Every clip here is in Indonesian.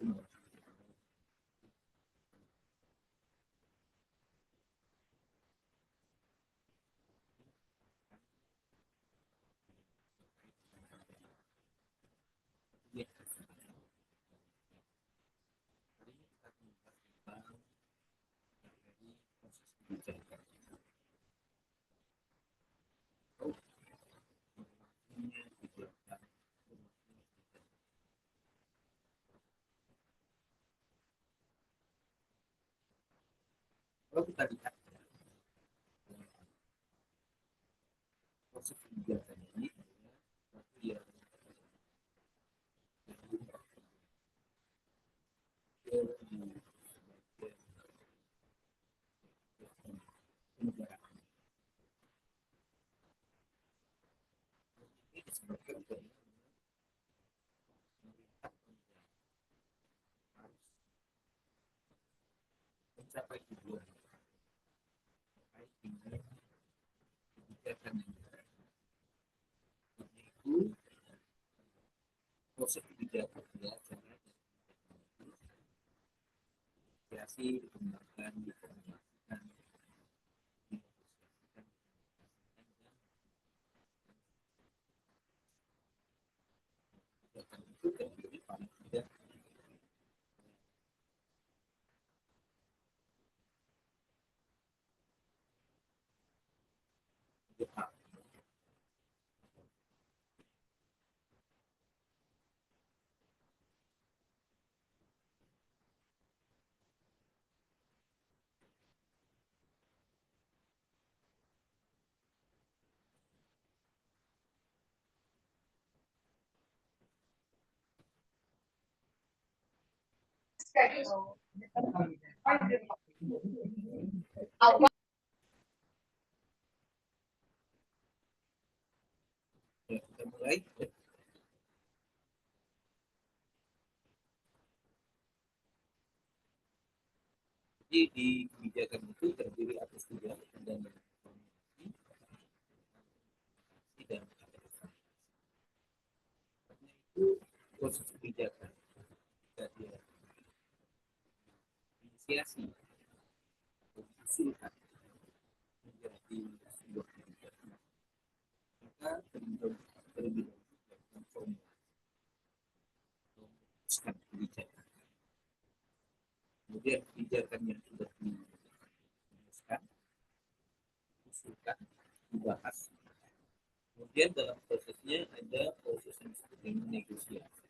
Kalau kita lihat proses kebijakan ini ya, ini disebabkan dari mencapai tujuan terkait dengan kebijakan yang itu proses kebijakan ya cara kreasi dikembangkan dikomunikasikan kebijakan itu terdiri paling tidak Jepang. Ya, kita mulai. Jadi di kebijakan itu terdiri atas tiga dan dan itu proses kebijakan kita diinisiasi diusulkan menjadi sebuah kebijakan maka terlebih dahulu memutuskan kebijakan kemudian kebijakan yang sudah dirumuskan diusulkan dibahas kemudian dalam prosesnya ada proses yang disebut dengan negosiasi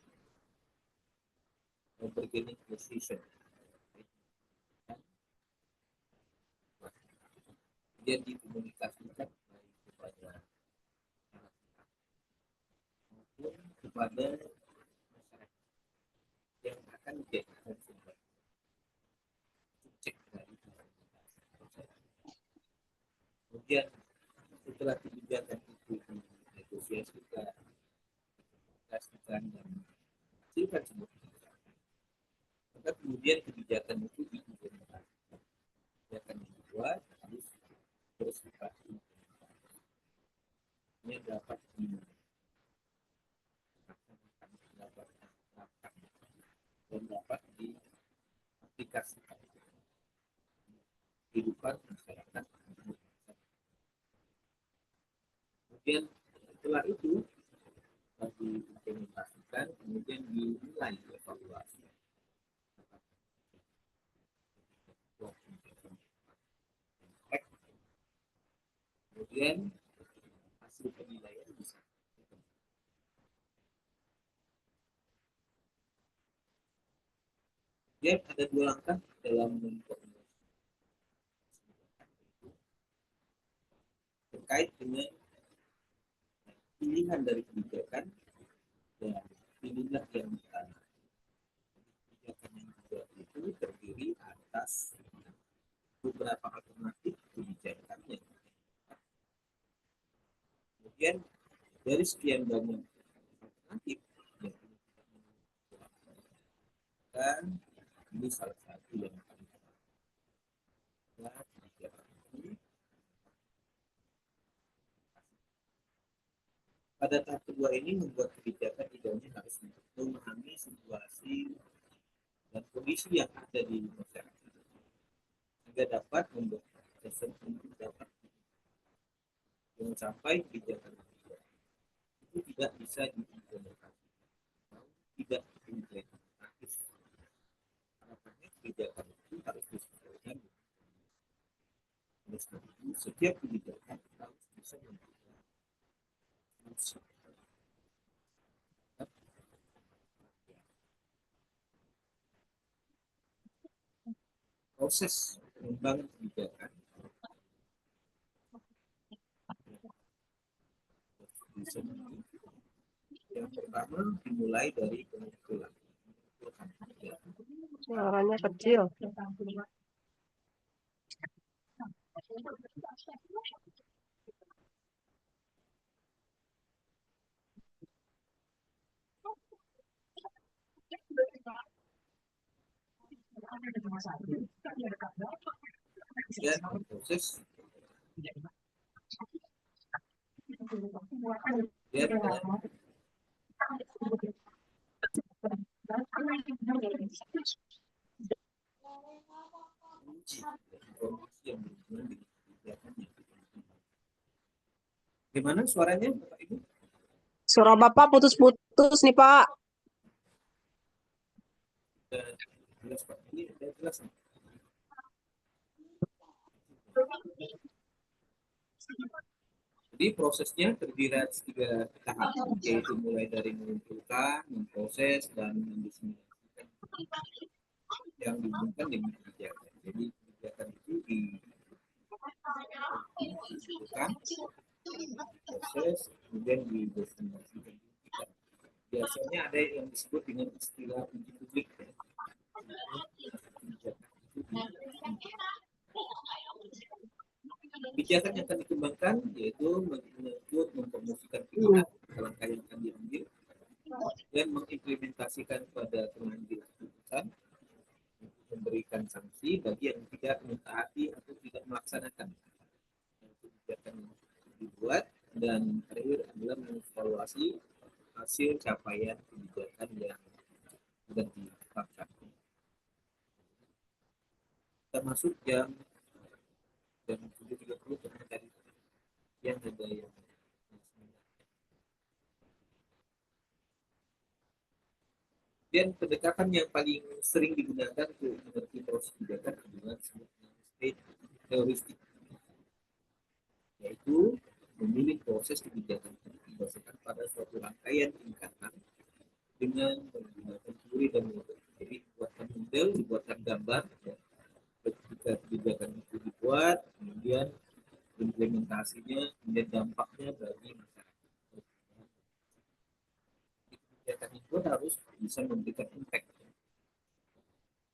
bargaining position kemudian dikomunikasikan baik kepada maupun kepada masyarakat yang akan dijadikan sumber cek dari kemudian setelah kebijakan itu dinegosiasikan pastikan dan hasilkan sebuah kebijakan maka kemudian kebijakan itu diimplementasikan kebijakan yang dibuat harus bersifat ini dapat dan dapat diaplikasikan kehidupan masyarakat kemudian setelah itu diimplementasikan kemudian dinilai evaluasi kemudian hasil penilaian bisa kemudian ada dua langkah dalam memperoleh terkait dengan pilihan dari kebijakan dan pilihan yang kebijakan yang dibuat itu terdiri atas beberapa alternatif kebijakan yang kemudian dari sekian banyak alternatif yang dan ini salah satu yang paling kebijakan ini pada tahap kedua ini membuat kebijakan idenya harus memahami situasi dan kondisi yang ada di masyarakat sehingga dapat membuat keputusan untuk dapat jangan sampai kebijakan itu tidak bisa diimplementasikan atau tidak diimplementasi. Harapannya kebijakan itu harus disesuaikan. Oleh sebab itu, setiap kebijakan harus bisa memberikan solusi. Proses pengembangan kebijakan yang pertama dimulai dari pengumpulan. Suaranya kecil. Dan proses dia adalah informasi yang berhubungan dengan kebijakan yang dilakukan. Gimana suaranya, Bapak Ibu? Suara Bapak putus-putus nih, Pak. Jelas, Pak. Ini sudah jelas. Jadi prosesnya terdiri dari 3 tahap, yaitu mulai dari mengumpulkan, memproses, dan mendistribusikan yang dihubungkan dengan kebijakan. Jadi kebijakan itu dikumpulkan, proses, kemudian didistribusikan. Biasanya ada yang disebut dengan istilah uji publik. Kebijakan yang akan dikembangkan yaitu menyangkut mempromosikan pilihan langkah yang akan diambil dan mengimplementasikan pada pengambil keputusan, memberikan sanksi bagi yang tidak mentaati atau tidak melaksanakan kebijakan yang dibuat, dan terakhir adalah mengevaluasi hasil capaian kebijakan yang sudah ditetapkan. Kita masuk jam 7.30 tadi yang ada yang dan pendekatan yang paling sering digunakan untuk mengerti proses kebijakan adalah state heuristic, yaitu memilih proses kebijakan berdasarkan pada suatu rangkaian tingkatan dengan menggunakan teori dan metode. Jadi dibuatkan model, dibuatkan gambar, ya. Ketika kebijakan itu dibuat, kemudian implementasinya, kemudian dampaknya bagi masyarakat. Kebijakan itu harus bisa memberikan impact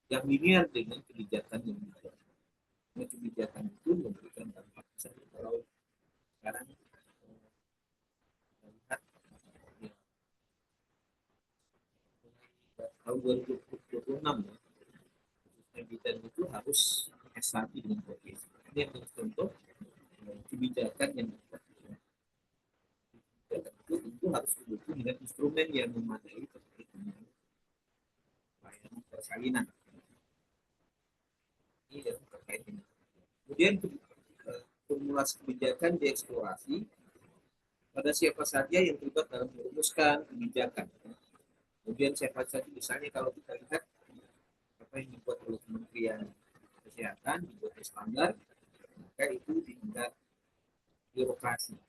yang linear dengan kebijakan yang dibuat. Kebijakan itu memberikan dampak. Misalnya kalau sekarang lihat tahun 2026 ya, emiten itu harus S1 dengan profesi. Ini yang contoh kebijakan yang dibuat. Itu harus didukung dengan instrumen yang memadai terkait dengan layanan persalinan. Ini yang terkait dengan. Kemudian formulasi kebijakan dieksplorasi pada siapa saja yang terlibat dalam merumuskan kebijakan. Kemudian siapa saja, misalnya kalau kita lihat apa yang dibuat oleh Kementerian Kesehatan, dibuat standar, maka itu dianggap birokrasi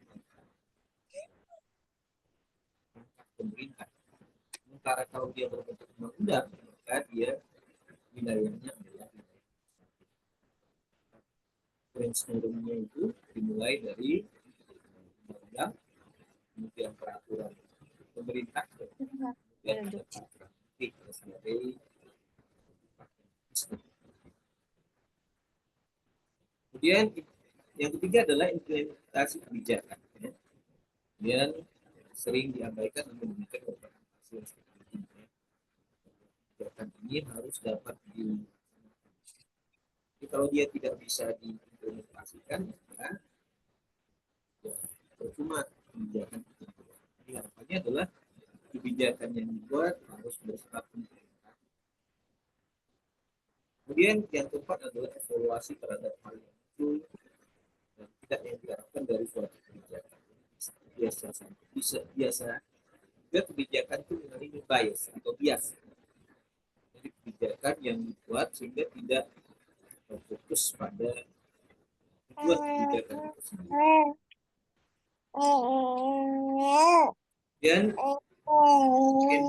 pemerintah. Sementara kalau dia berbentuk undang-undang, maka dia wilayahnya adalah brainstormingnya itu dimulai dari undang-undang, kemudian peraturan pemerintah, kemudian ada peraturan sebagai. Kemudian yang ketiga adalah implementasi kebijakan. Kemudian sering diabaikan dan memberikan beberapa hasil seperti ini. Kebijakan ini harus dapat jadi kalau dia tidak bisa diimplementasikan, maka ya, percuma kebijakan itu. Jadi harapannya adalah kebijakan yang dibuat harus bersifat pemerintah Kemudian yang keempat adalah evaluasi terhadap hal yang muncul dan tidak yang diharapkan dari suatu kebijakan. Biasa juga kebijakan itu mengandung bias atau bias. Jadi kebijakan yang dibuat sehingga tidak fokus pada tujuan kebijakan itu sendiri. Dan mungkin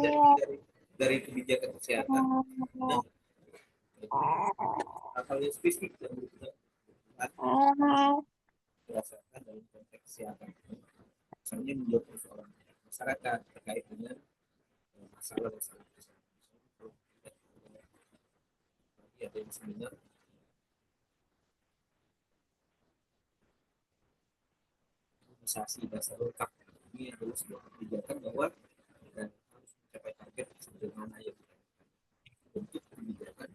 dari kebijakan kesehatan, nah, hal yang spesifik yang berdasarkan dalam konteks kesehatan, misalnya menjawab persoalan masyarakat terkait dengan masalah-masalah kesehatan. Ada yang seminar imunisasi dasar lengkap. Ini adalah sebuah kebijakan bahwa kita harus mencapai target sebagaimana yang kita bentuk kebijakan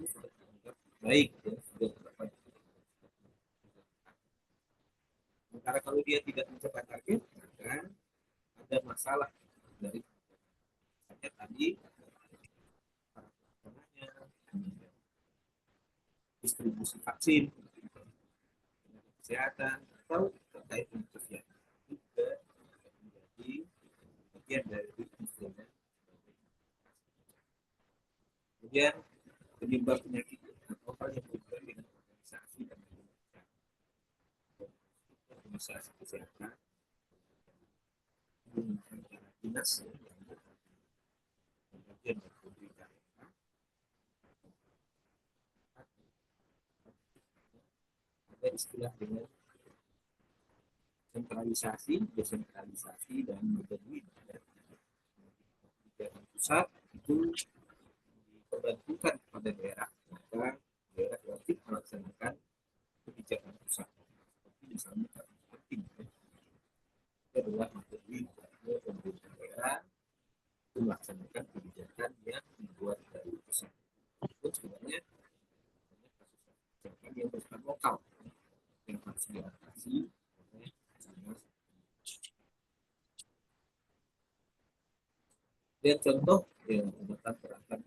itu sudah dianggap baik dan sudah dapat. Sementara kalau dia tidak mencapai target, maka ada masalah dari tadi distribusi vaksin, kesehatan, atau terkait dengan kesehatan juga menjadi bagian dari instrumen. Kemudian penyebab penyakit atau hal yang berhubungan dengan organisasi dan organisasi kesehatan menggunakan dinas yang bagian dari pemerintah. Ada istilah dengan sentralisasi, desentralisasi, dan modernisasi. Kebijakan pusat itu diperbantukan kepada daerah, maka daerah wajib melaksanakan kebijakan pusat. Seperti misalnya penting itu adalah materi pemerintah daerah itu melaksanakan kebijakan yang dibuat dari pusat. Itu sebenarnya kebijakan yang bersifat lokal yang harus diatasi oleh dan contoh yang tentang perangkat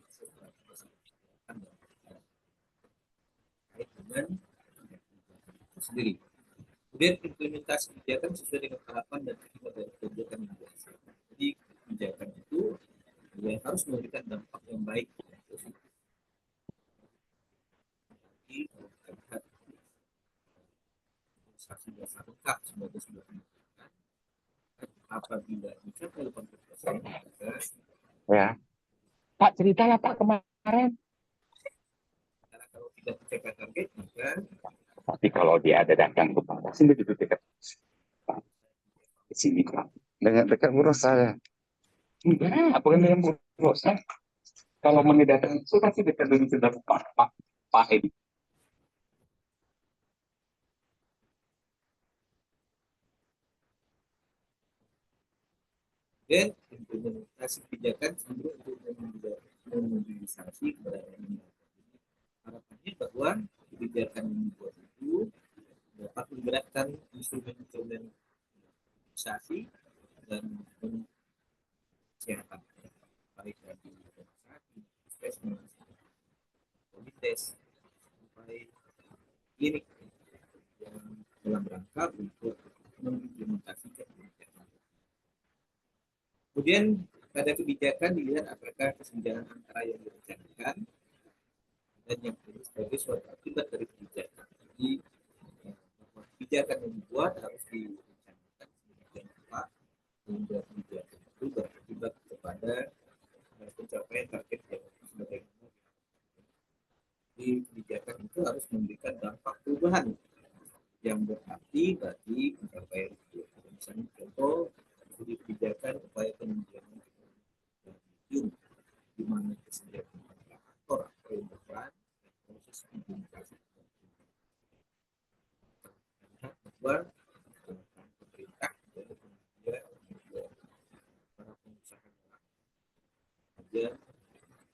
terkait dengan itu sendiri. Kemudian implementasi kebijakan sesuai dengan harapan dan akibat dari kebijakan yang biasa. Jadi kebijakan itu yang harus memberikan dampak yang baik dan positif. Jadi kalau kita lihat saksi dasar lengkap sebagai sebuah pendidikan, apabila mencapai 80%, maka Ya, Pak ceritalah Pak kemarin. karena kalau tidak mencapai target, maka Tapi kalau dia ada datang ke Pak, sini duduk dekat di sini Pak, dengan dekat urus saya. Enggak, bukan dengan urus saya. Kalau mau datang itu pasti dekat dengan sudah Pak Edi. dan implementasi kebijakan cenderung untuk memobilisasi kepada orang. Harapannya bahwa kebijakan yang dibuat itu dapat menggerakkan instrumen-instrumen organisasi dan kesehatan, baik dari rumah sakit, puskesmas, komunitas, sampai klinik yang dalam rangka untuk mengimplementasikan kebijakan. Kemudian pada kebijakan dilihat apakah kesenjangan antara yang direncanakan dan yang ini sebagai suatu akibat dari kebijakan. Jadi kebijakan yang dibuat harus direncanakan sedemikian rupa sehingga kebijakan itu berakibat kepada pencapaian target yang sebagaimana. Jadi kebijakan itu harus memberikan dampak perubahan yang berarti bagi pencapaian itu. Misalnya contoh studi kebijakan upaya penanggulangan di mana kesediaan aktor atau yang berperan proses implementasi bahwa pemerintah dan kemudian para pengusaha kemudian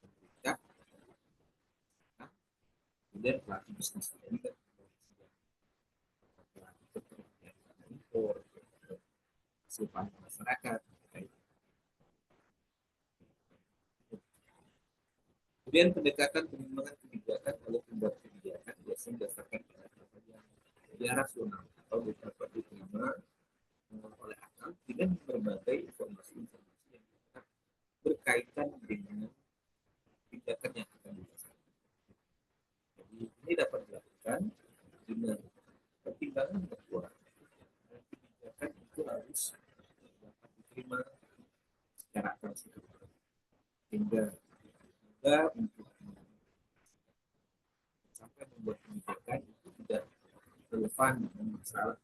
pemerintah kemudian pelaku bisnis ini kan impor supaya masyarakat. Kemudian pendekatan pengembangan kebijakan oleh pembuat kebijakan biasanya berdasarkan yang rasional atau dapat diterima oleh akal dengan berbagai informasi-informasi yang berkaitan dengan kebijakan yang akan dilaksanakan. Jadi ini dapat dilakukan dengan pertimbangan bahwa kebijakan itu harus dapat diterima secara akal sehingga juga untuk sampai membuat kebijakan itu tidak relevan dengan masalah.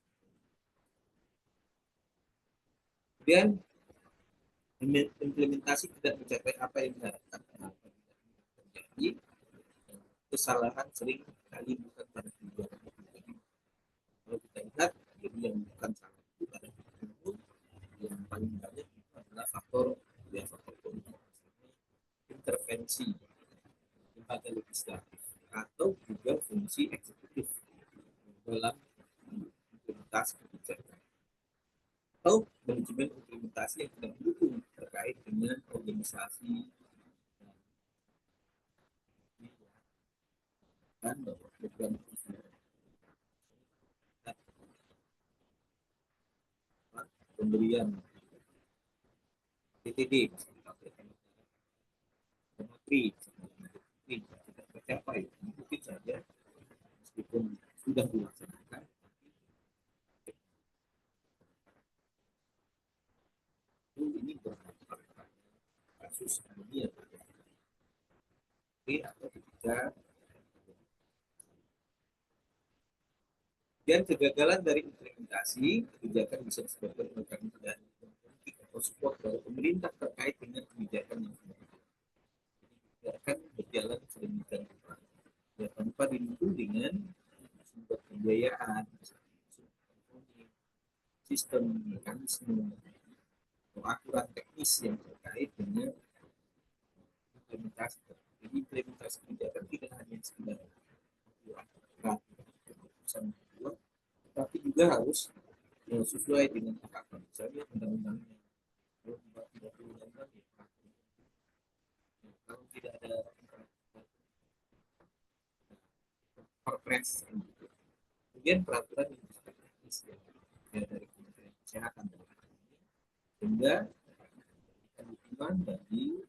Kemudian implementasi tidak mencapai apa yang diharapkan terjadi. Kesalahan sering kali bukan pada kebijakan itu. Kalau kita lihat, jadi yang bukan salah itu pada itu yang paling banyak itu adalah faktor politik, intervensi lembaga legislatif atau juga fungsi eksekutif dalam implementasi kebijakan atau manajemen implementasi yang tidak mendukung terkait dengan organisasi dan program pemberian PTD tidak tercapai, mungkin saja meskipun sudah dilaksanakan ini berdampak pada kasus dunia atau ketika dan kegagalan dari implementasi kebijakan bisa disebabkan oleh keadaan politik atau support dari pemerintah terkait dengan kebijakan yang akan berjalan sedemikian rupa ya, tanpa didukung dengan sumber pembiayaan, sistem mekanisme atau aturan teknis yang terkait dengan implementasi. Jadi implementasi kebijakan tidak hanya sekedar keputusan kedua, tapi juga harus sesuai dengan tahapan. Misalnya undang-undangnya, kalau tidak ada perpres, kemudian peraturan yang teknis ya, dari Kementerian Kesehatan sehingga dukungan bagi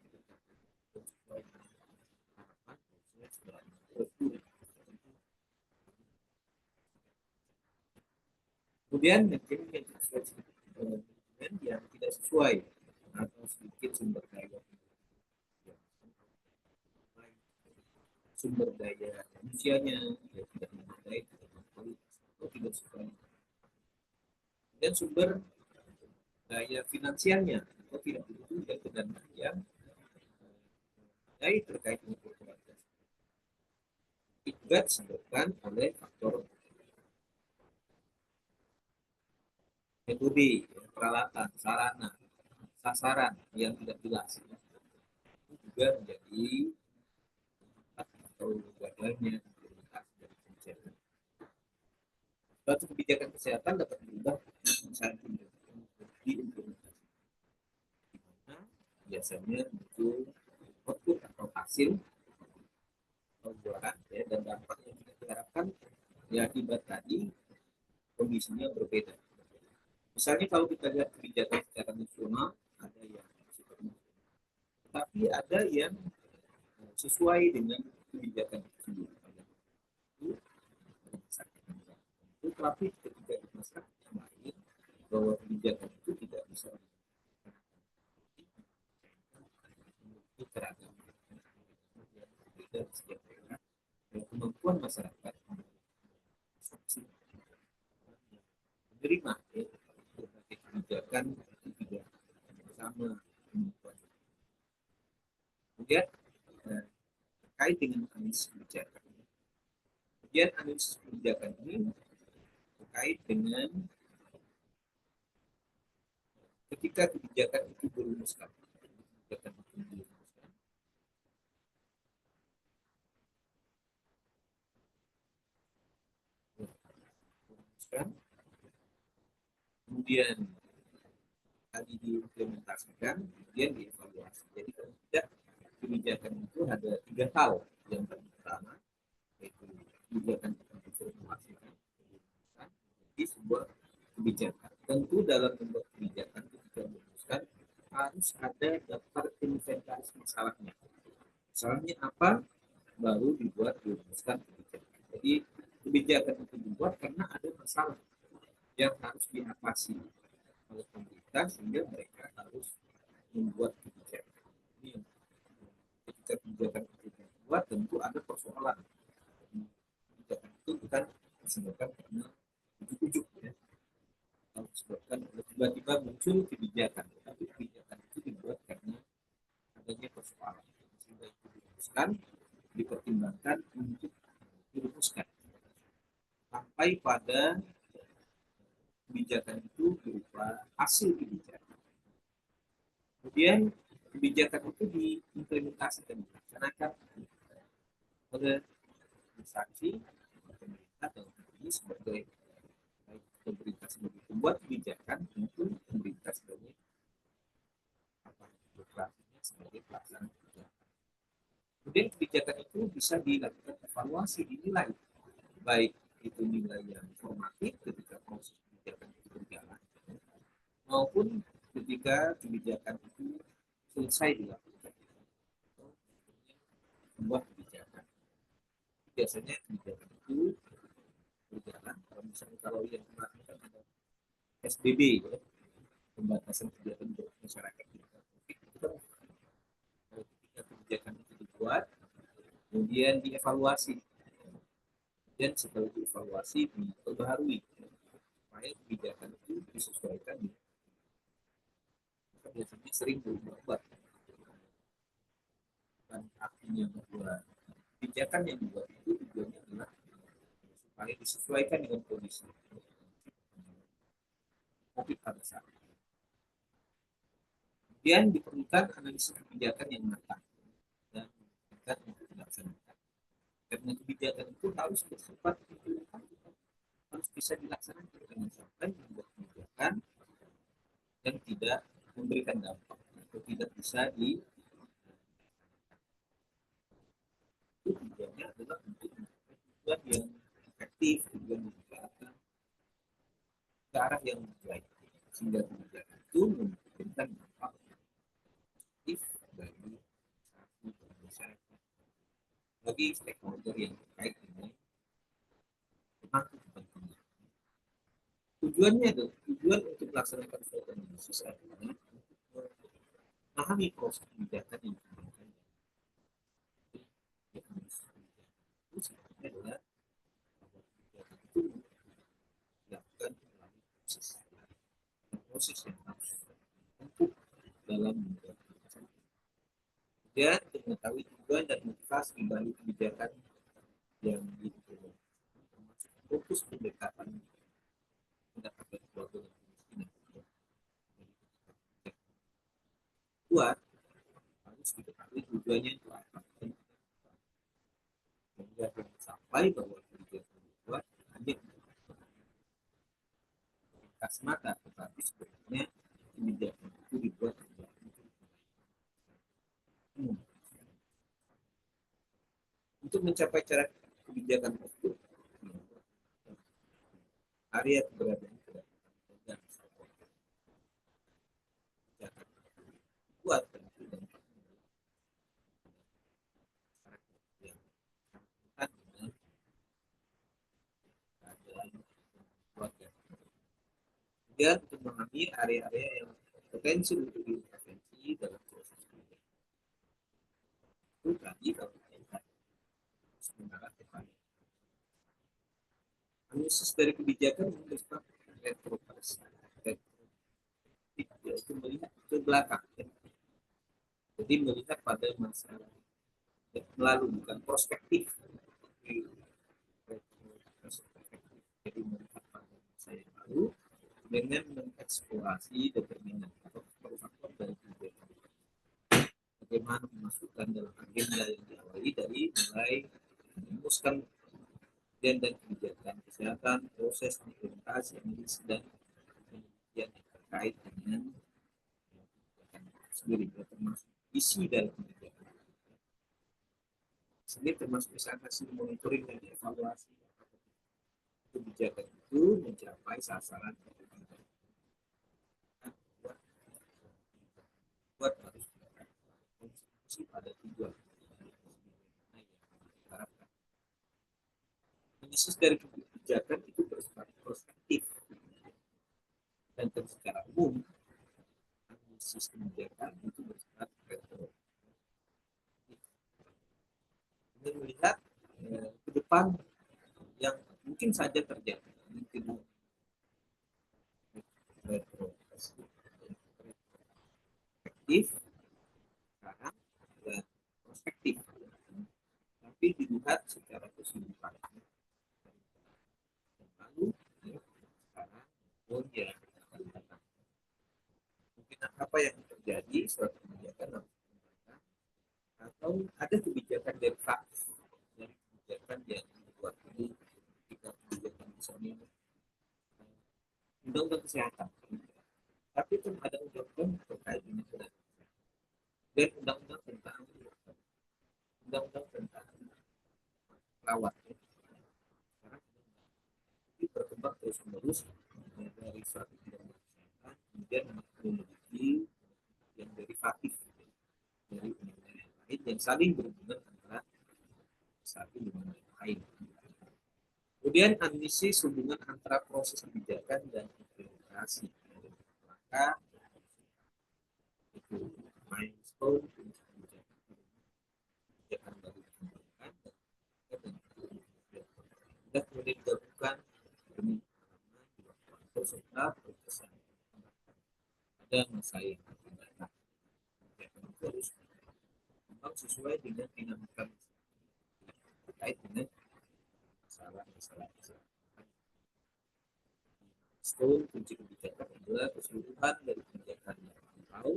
kemudian mungkin yang tidak sesuai atau sedikit sumber daya manusianya ya, tidak memadai atau tidak sesuai dan sumber daya finansialnya atau tidak begitu dan pendanaan yang terkait dengan korporasi juga disebabkan oleh faktor metode, peralatan, sarana, sasaran yang tidak jelas itu juga menjadi atau gagalnya kebijakan. Suatu kebijakan kesehatan dapat berubah saat diimplementasi. Biasanya itu output atau hasil pembuatan ya, dan dampak yang kita diharapkan ya akibat tadi kondisinya berbeda. Misalnya kalau kita lihat kebijakan secara nasional ada yang tapi ada yang sesuai dengan kebijakan tersebut. Tapi ketika di masyarakat yang lain bahwa kebijakan itu tidak bisa keragaman berbeda setiap daerah dan kemampuan masyarakat menerima berbagai kebijakan itu tidak sama kemampuan. Kemudian terkait dengan analisis kebijakan. Kemudian analisis kebijakan ini terkait dengan ketika kebijakan itu dirumuskan. Kemudian kali diimplementasikan, kemudian dievaluasi. Jadi kalau tidak, kebijakan itu ada 3 hal. Yang pertama, yaitu kebijakan diformulasikan di sebuah kebijakan. Tentu dalam membuat kebijakan ketika merumuskan harus ada daftar inventaris masalahnya. Masalahnya apa? Baru dirumuskan kebijakan. Jadi kebijakan itu dibuat karena ada masalah yang harus diatasi oleh pemerintah sehingga mereka harus membuat kebijakan. Ini ketika kebijakan itu dibuat tentu ada persoalan. Kebijakan itu bukan disebabkan karena ujuk-ujuk ya. Kalau disebabkan tiba-tiba muncul kebijakan, tapi kebijakan itu dibuat karena adanya persoalan. Sehingga itu dirumuskan, dipertimbangkan untuk dirumuskan. Sampai pada kebijakan itu berupa hasil kebijakan. Kemudian kebijakan itu diimplementasikan, dilaksanakan oleh instansi pemerintah dan ini sebagai pemerintah sebagai pembuat kebijakan, tentu pemerintah sebagai birokrasinya sebagai pelaksana kebijakan. Kemudian kebijakan itu bisa dilakukan evaluasi, dinilai, baik itu nilai yang formatif ketika proses kebijakan itu berjalan, maupun ketika kebijakan itu selesai dilakukan. Sebuah kebijakan. Biasanya kebijakan itu berjalan, kalau misalnya kalau yang kemarin kan ada SBB, ya, pembatasan kegiatan masyarakat kita. Ketika kebijakan itu dibuat, kemudian dievaluasi, dan setelah dievaluasi diperbaharui supaya kebijakan itu disesuaikan. Biasanya sering berubah, dan artinya bahwa kebijakan yang dibuat itu tujuannya adalah supaya disesuaikan dengan kondisi COVID pada saat itu. Kemudian diperlukan analisis kebijakan yang matang dan diperlukan untuk dilaksanakan. Karena kebijakan itu harus bersifat harus bisa dilaksanakan dengan sampai membuat kebijakan yang tidak memberikan dampak atau tidak bisa di itu tujuannya adalah untuk tujuan yang efektif, tujuan yang diarahkan ke arah yang baik sehingga kebijakan itu memberikan dampak positif bagi masyarakat, bagi stakeholder yang terkait dengan pemangku kepentingan. Tujuannya adalah tujuan untuk melaksanakan suatu analisis adalah memahami proses kebijakan yang digunakan. Itu sebenarnya adalah kebijakan itu dilakukan melalui proses yang harus untuk dalam membuat kebijakan. Dan untuk mengetahui tujuan dan motivasi balik kebijakan yang dibuat, termasuk fokus pendekatan mendapatkan keluarga dan kemiskinan. Buat harus diketahui tujuannya itu apa. Sehingga sampai bahwa kebijakan dibuat hanya untuk mata, tetapi sebenarnya kebijakan itu dibuat untuk mencapai cara kebijakan tersebut. Area keberadaan dan buat dan untuk memahami area-area yang potensi untuk diintervensi dalam proses kebijakan. Itu tadi kalau kita sementara kepada analisis dari kebijakan bersifat retrospektif, yaitu melihat ke belakang. Jadi melihat pada masa lalu, bukan prospektif. Jadi melihat pada masa yang lalu dengan mengeksplorasi determinan atau faktor dari kebijakan. Bagaimana memasukkan dalam agenda yang diawali dari mulai merumuskan dan kebijakan kesehatan, proses implementasi, analisis dan penelitian yang terkait dengan sendiri, ya, termasuk isi dari kebijakan. Sendiri termasuk misalnya hasil monitoring dan evaluasi kebijakan itu mencapai sasaran kebijakan. Buat harus kontribusi pada tujuan yang diharapkan. Analisis dari kebijakan itu bersifat prospektif dan secara umum analisis kebijakan itu bersifat retrospektif. Dengan melihat ke depan yang mungkin saja terjadi, mungkin retrospektif sekarang dan prospektif, tapi dilihat secara keseluruhan. Lalu sekarang ya, mungkin apa yang terjadi suatu kebijakan atau ada kebijakan derivatif dari kebijakan yang dibuat ini, ketika kebijakan misalnya undang-undang kesehatan, tapi itu ada undang-undang terkait dengan kesehatan dan undang-undang tentang perawat. Sekarang ini berkembang terus menerus dari suatu undang-undang kesehatan kemudian memiliki yang derivatif dari undang-undang yang lain yang saling berhubungan antara satu dengan yang lain. Kemudian analisis hubungan antara proses kebijakan dan implementasi. Maka itu milestone kebijakan baru dikembangkan dan kemudian digabungkan demi serta berkesan pada masa yang akan datang. Kebijakan itu harus memang sesuai dengan dinamika terkait dengan masalah-masalah. Stone kunci kebijakan adalah keseluruhan dari kebijakan yang tahu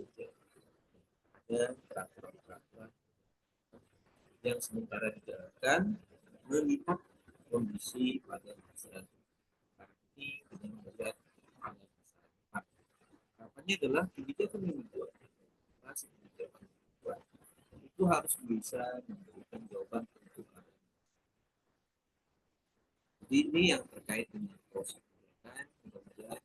ada peraturan-peraturan yang sementara dijalankan melihat kondisi pada masa ini dengan melihat pada masa depan. Harapannya adalah kebijakan yang dibuat, kebijakan yang dibuat itu harus bisa memberikan jawaban untuk ada. Jadi ini yang terkait dengan proses kebijakan, kemudian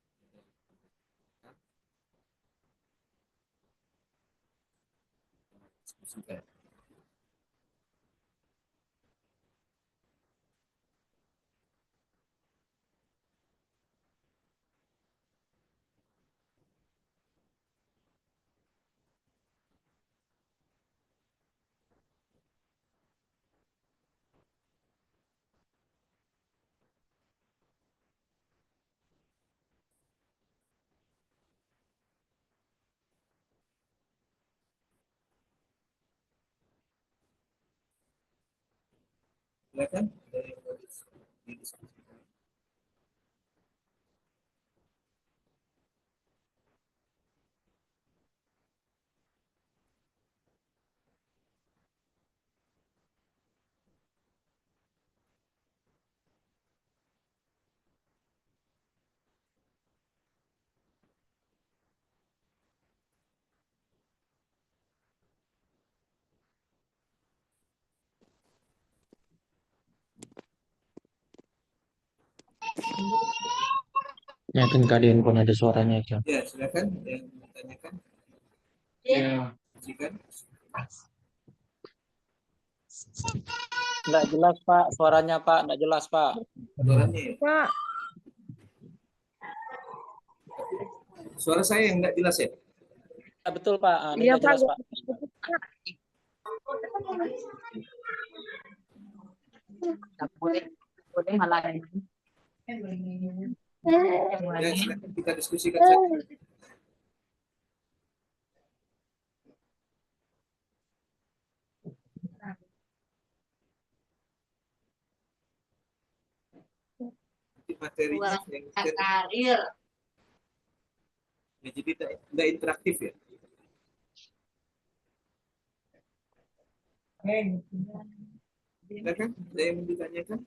diskusikan. Silakan dari yang mau didiskusikan. Yakin Kak di handphone ada suaranya aja. Ya, silakan yang ditanyakan. Ya. Silakan. Nggak jelas Pak, suaranya Pak, nggak jelas Pak. Suaranya ya. Pak, Suara saya yang nggak jelas ya? Ya, betul Pak, ini iya nggak Pak. jelas Pak. Boleh malah. Ya, silakan kita diskusikan saja. Nanti materinya yang Karir. ya, jadi nggak interaktif ya. Silakan, ada yang mau ditanyakan?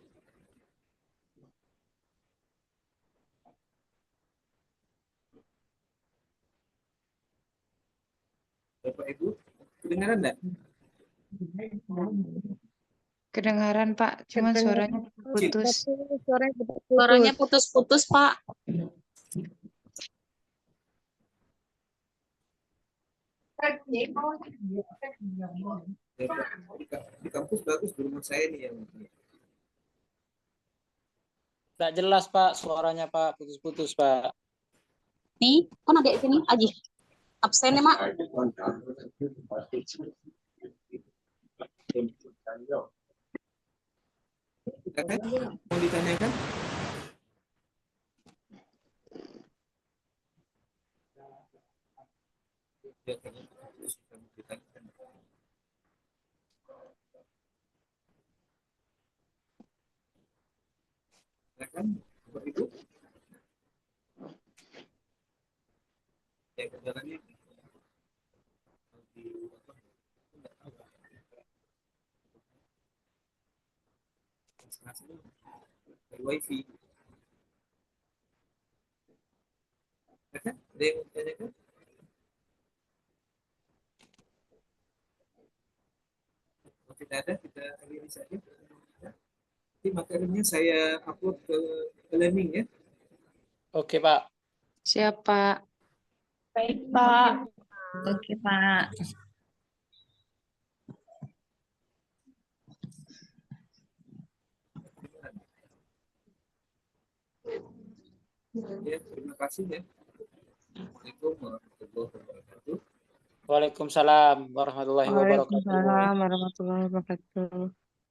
Bapak Ibu, kedengaran enggak? Kedengaran Pak, cuman suaranya putus. Suaranya putus-putus, Pak. Di kampus bagus, di rumah saya nih yang Nggak jelas Pak, suaranya Pak, putus-putus Pak. Nih, kan ada di sini, Aji. Absen ya, Mak. Kakak, mau ditanyakan? Ya, kayaknya harus ditanyakan. Silakan, Bapak Ibu. Ya, kendalanya di dari wifi. Kakak, ada yang mau ditanyakan? Kalau tidak ada, kita akhiri saja. Nanti materinya saya upload ke learning ya. Oke Pak. Siapa? Baik, Pak. Oke Pak. Ya, terima kasih ya. Assalamualaikum warahmatullahi wabarakatuh. Waalaikumsalam warahmatullahi wabarakatuh. Waalaikumsalam warahmatullahi wabarakatuh.